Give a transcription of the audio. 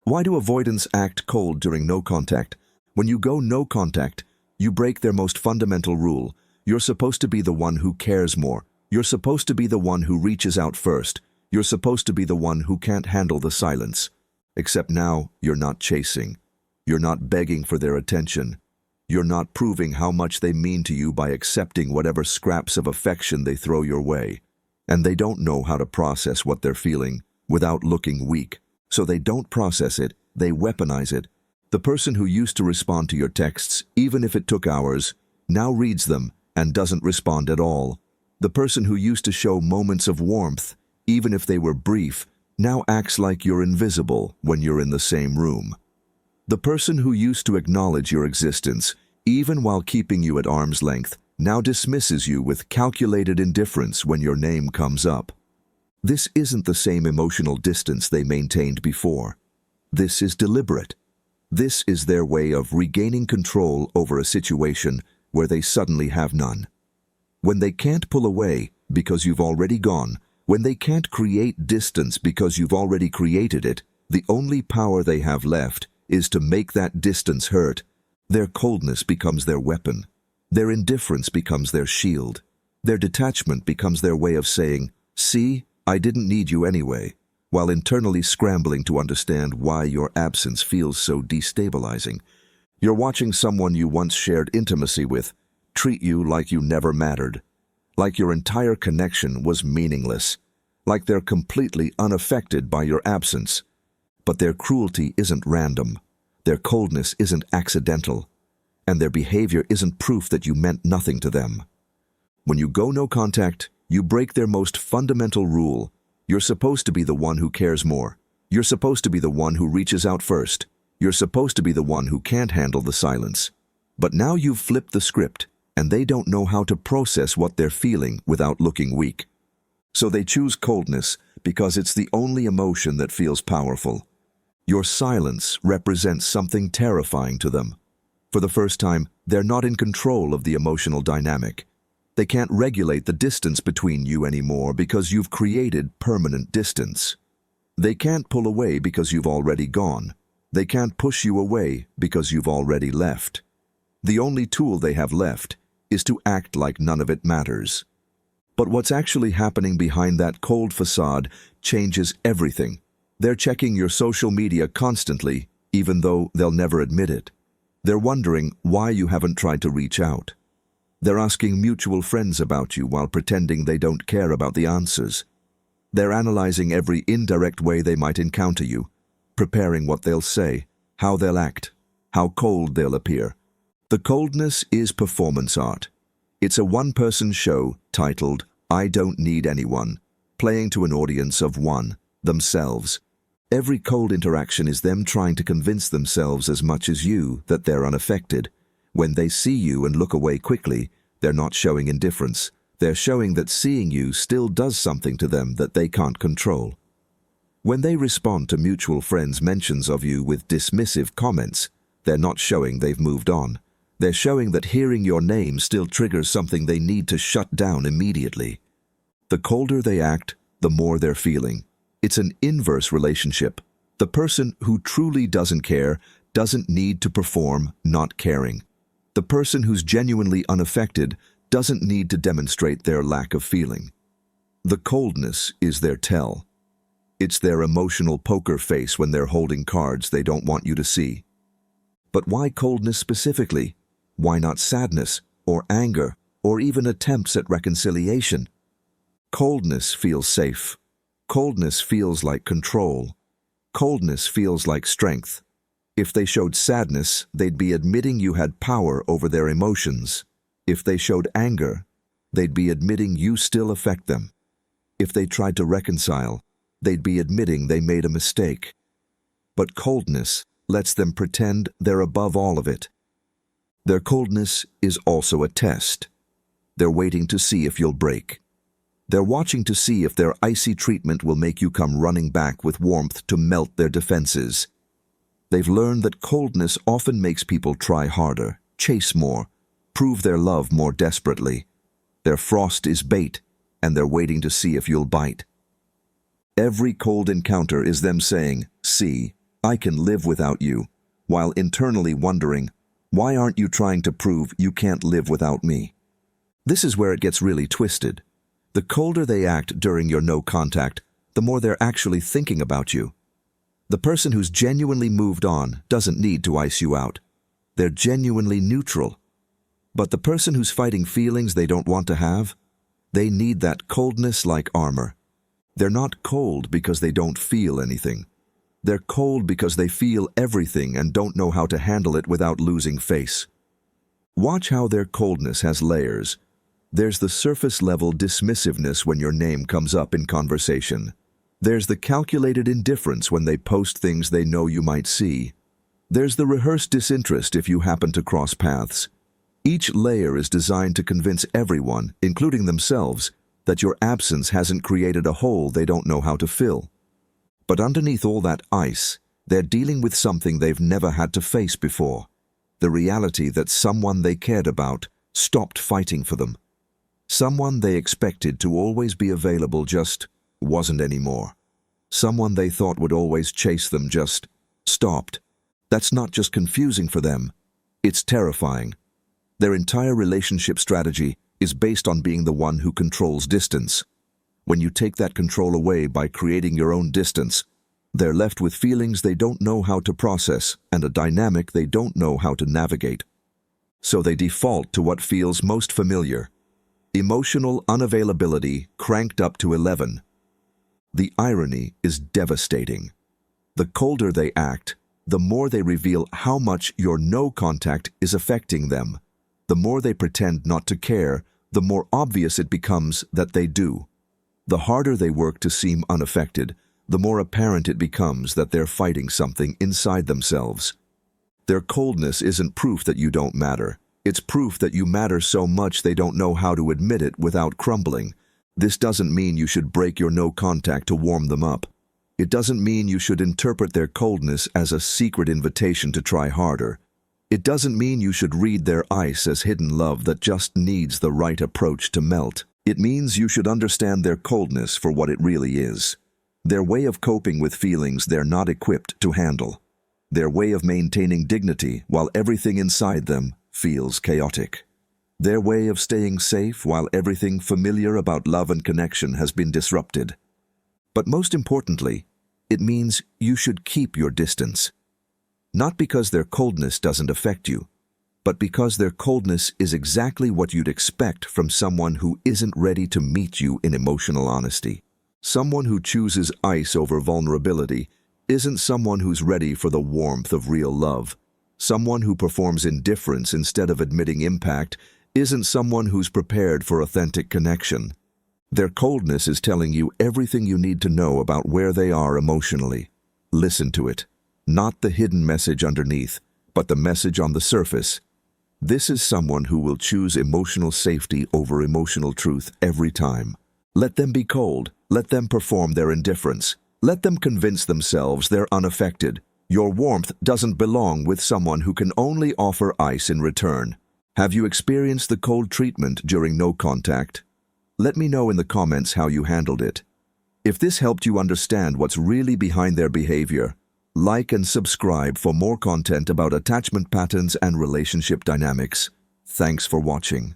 Why do avoidants act cold during no contact? When you go no contact, you break their most fundamental rule. You're supposed to be the one who cares more. You're supposed to be the one who reaches out first. You're supposed to be the one who can't handle the silence. Except now, you're not chasing. You're not begging for their attention. You're not proving how much they mean to you by accepting whatever scraps of affection they throw your way. And they don't know how to process what they're feeling without looking weak. So they don't process it, they weaponize it. The person who used to respond to your texts, even if it took hours, now reads them and doesn't respond at all. The person who used to show moments of warmth, even if they were brief, now acts like you're invisible when you're in the same room. The person who used to acknowledge your existence, even while keeping you at arm's length, now dismisses you with calculated indifference when your name comes up. This isn't the same emotional distance they maintained before. This is deliberate. This is their way of regaining control over a situation where they suddenly have none. When they can't pull away because you've already gone, when they can't create distance because you've already created it, the only power they have left is to make that distance hurt. Their coldness becomes their weapon. Their indifference becomes their shield. Their detachment becomes their way of saying, "See, I didn't need you anyway," while internally scrambling to understand why your absence feels so destabilizing. You're watching someone you once shared intimacy with treat you like you never mattered, like your entire connection was meaningless, like they're completely unaffected by your absence. But their cruelty isn't random, their coldness isn't accidental, and their behavior isn't proof that you meant nothing to them. When you go no contact, you break their most fundamental rule. You're supposed to be the one who cares more. You're supposed to be the one who reaches out first. You're supposed to be the one who can't handle the silence. But now you've flipped the script, and they don't know how to process what they're feeling without looking weak. So they choose coldness because it's the only emotion that feels powerful. Your silence represents something terrifying to them. For the first time, they're not in control of the emotional dynamic. They can't regulate the distance between you anymore because you've created permanent distance. They can't pull away because you've already gone. They can't push you away because you've already left. The only tool they have left is to act like none of it matters. But what's actually happening behind that cold facade changes everything. They're checking your social media constantly, even though they'll never admit it. They're wondering why you haven't tried to reach out. They're asking mutual friends about you while pretending they don't care about the answers. They're analyzing every indirect way they might encounter you, preparing what they'll say, how they'll act, how cold they'll appear. The coldness is performance art. It's a one-person show titled, "I Don't Need Anyone," playing to an audience of one, themselves. Every cold interaction is them trying to convince themselves as much as you that they're unaffected. When they see you and look away quickly, they're not showing indifference. They're showing that seeing you still does something to them that they can't control. When they respond to mutual friends' mentions of you with dismissive comments, they're not showing they've moved on. They're showing that hearing your name still triggers something they need to shut down immediately. The colder they act, the more they're feeling. It's an inverse relationship. The person who truly doesn't care doesn't need to perform not caring. The person who's genuinely unaffected doesn't need to demonstrate their lack of feeling. The coldness is their tell. It's their emotional poker face when they're holding cards they don't want you to see. But why coldness specifically? Why not sadness, or anger, or even attempts at reconciliation? Coldness feels safe. Coldness feels like control. Coldness feels like strength. If they showed sadness, they'd be admitting you had power over their emotions. If they showed anger, they'd be admitting you still affect them. If they tried to reconcile, they'd be admitting they made a mistake. But coldness lets them pretend they're above all of it. Their coldness is also a test. They're waiting to see if you'll break. They're watching to see if their icy treatment will make you come running back with warmth to melt their defenses. They've learned that coldness often makes people try harder, chase more, prove their love more desperately. Their frost is bait, and they're waiting to see if you'll bite. Every cold encounter is them saying, "See, I can live without you, while internally wondering, why aren't you trying to prove you can't live without me? This is where it gets really twisted. The colder they act during your no contact, the more they're actually thinking about you. The person who's genuinely moved on doesn't need to ice you out. They're genuinely neutral. But the person who's fighting feelings they don't want to have, they need that coldness like armor. They're not cold because they don't feel anything. They're cold because they feel everything and don't know how to handle it without losing face. Watch how their coldness has layers. There's the surface-level dismissiveness when your name comes up in conversation. There's the calculated indifference when they post things they know you might see. There's the rehearsed disinterest if you happen to cross paths. Each layer is designed to convince everyone, including themselves, that your absence hasn't created a hole they don't know how to fill. But underneath all that ice, they're dealing with something they've never had to face before. The reality that someone they cared about stopped fighting for them. Someone they expected to always be available just wasn't anymore. Someone they thought would always chase them just stopped. That's not just confusing for them, it's terrifying. Their entire relationship strategy is based on being the one who controls distance. When you take that control away by creating your own distance, they're left with feelings they don't know how to process and a dynamic they don't know how to navigate. So they default to what feels most familiar. Emotional unavailability cranked up to 11. The irony is devastating. The colder they act, the more they reveal how much your no contact is affecting them. The more they pretend not to care, the more obvious it becomes that they do. The harder they work to seem unaffected, the more apparent it becomes that they're fighting something inside themselves. Their coldness isn't proof that you don't matter. It's proof that you matter so much they don't know how to admit it without crumbling. This doesn't mean you should break your no contact to warm them up. It doesn't mean you should interpret their coldness as a secret invitation to try harder. It doesn't mean you should read their ice as hidden love that just needs the right approach to melt. It means you should understand their coldness for what it really is. Their way of coping with feelings they're not equipped to handle. Their way of maintaining dignity while everything inside them feels chaotic. Their way of staying safe while everything familiar about love and connection has been disrupted. But most importantly, it means you should keep your distance. Not because their coldness doesn't affect you, but because their coldness is exactly what you'd expect from someone who isn't ready to meet you in emotional honesty. Someone who chooses ice over vulnerability isn't someone who's ready for the warmth of real love. Someone who performs indifference instead of admitting impact isn't someone who's prepared for authentic connection. Their coldness is telling you everything you need to know about where they are emotionally. Listen to it. Not the hidden message underneath, but the message on the surface. This is someone who will choose emotional safety over emotional truth every time. Let them be cold. Let them perform their indifference. Let them convince themselves they're unaffected. Your warmth doesn't belong with someone who can only offer ice in return. Have you experienced the cold treatment during no contact? Let me know in the comments how you handled it. If this helped you understand what's really behind their behavior, like and subscribe for more content about attachment patterns and relationship dynamics. Thanks for watching.